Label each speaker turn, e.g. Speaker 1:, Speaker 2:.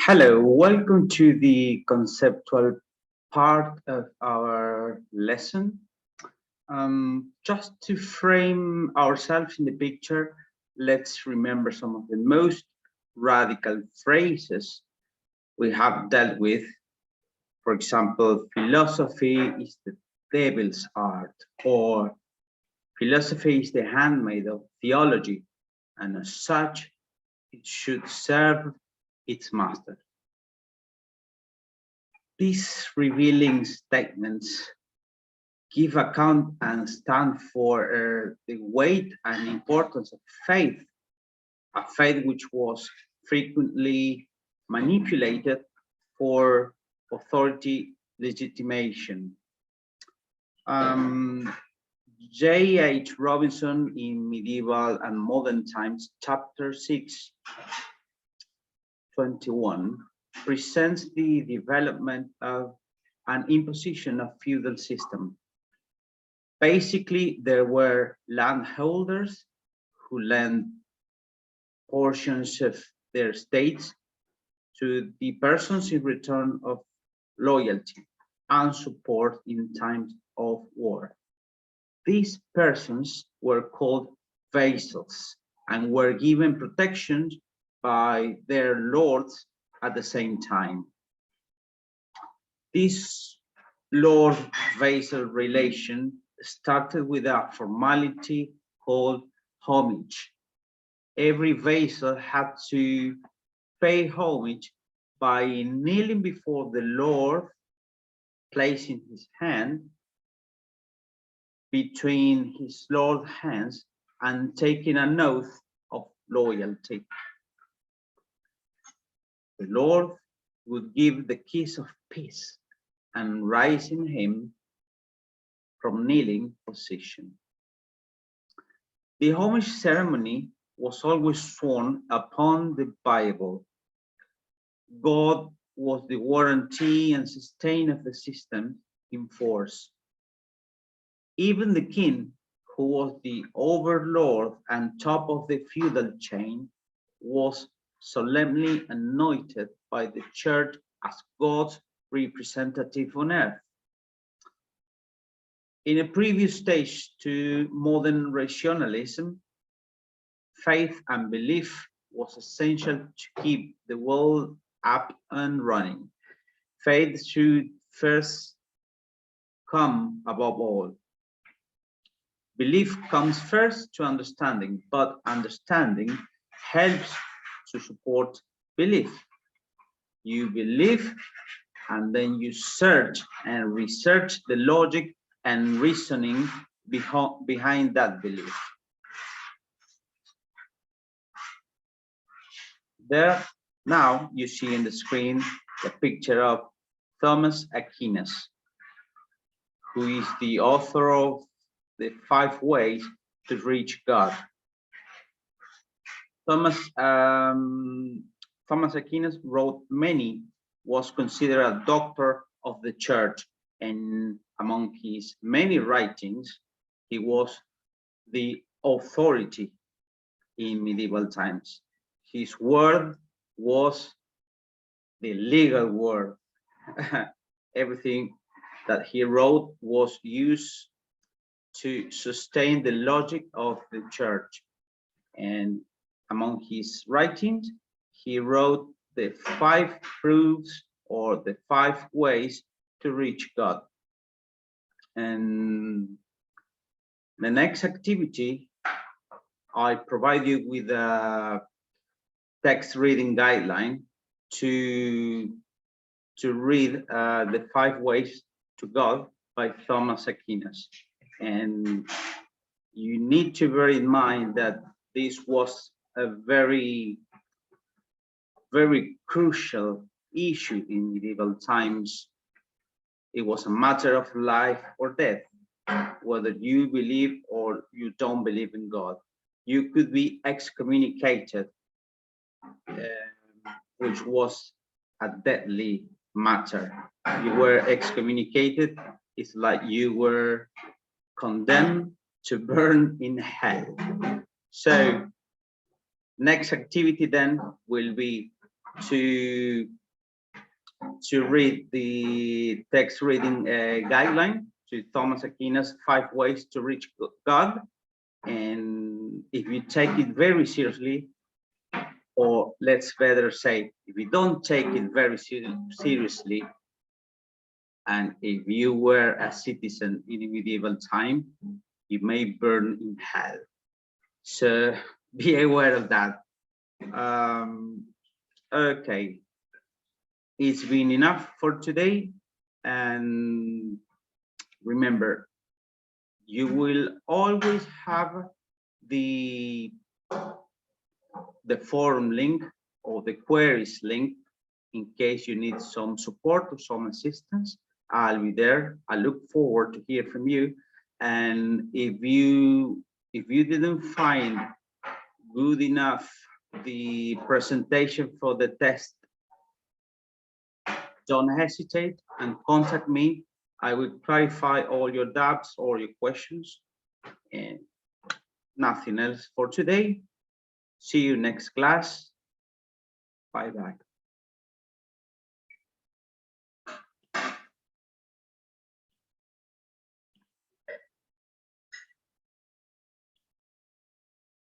Speaker 1: Hello, welcome to the conceptual part of our lesson. Just to frame ourselves in the picture, let's remember some of the most radical phrases we have dealt with. For example, philosophy is the devil's art, or philosophy is the handmaid of theology, and as such, it should serve its master. These revealing statements give account and stand for the weight and importance of faith, a faith which was frequently manipulated for authority legitimation. J.H. Robinson in Medieval and Modern Times, chapter 6:21, presents the development of an imposition of feudal system. Basically, there were landholders who lent portions of their estates to the persons in return of loyalty and support in times of war. These persons were called vassals and were given protection by their lords at the same time. This lord-vassal relation started with a formality called homage. Every vassal had to pay homage by kneeling before the lord, placing his hand between his lord's hands and taking an oath of loyalty. The Lord would give the kiss of peace and raising him from kneeling position. The homage ceremony was always sworn upon the Bible. God was the warranty and sustain of the system in force. Even the king, who was the overlord and top of the feudal chain, was solemnly anointed by the church as God's representative on earth. In a previous stage to modern rationalism, faith and belief was essential to keep the world up and running. Faith should first come above all. Belief comes first to understanding, but understanding helps to support belief. You believe, and then you search and research the logic and reasoning behind that belief. There, now you see in the screen the picture of Thomas Aquinas, who is the author of the 5 ways to reach God. Thomas Aquinas wrote many, was considered a doctor of the church, and among his many writings, he was the authority in medieval times. His word was the legal word. Everything that he wrote was used to sustain the logic of the church. And among his writings, he wrote the 5 proofs or the 5 ways to reach God. And the next activity, I provide you with a text reading guideline to read the 5 ways to God by Thomas Aquinas. And you need to bear in mind that this was a very crucial issue in medieval times. It was a matter of life or death, whether you believe or you don't believe in God. You could be excommunicated, which was a deadly matter. You were excommunicated, it's like you were condemned to burn in hell. So next activity then will be to read the text reading guideline to Thomas Aquina's 5 Ways to Reach God. And if you take it very seriously, or let's better say, if you don't take it very seriously, and if you were a citizen in medieval time, you may burn in hell. So be aware of that. Okay, it's been enough for today. And remember, you will always have the forum link or the queries link in case you need some support or some assistance. I'll be there. I look forward to hear from you. And if you didn't find good enough the presentation for the test, don't hesitate and contact me. I will clarify all your doubts or your questions. And nothing else for today. See you next class. Bye-bye.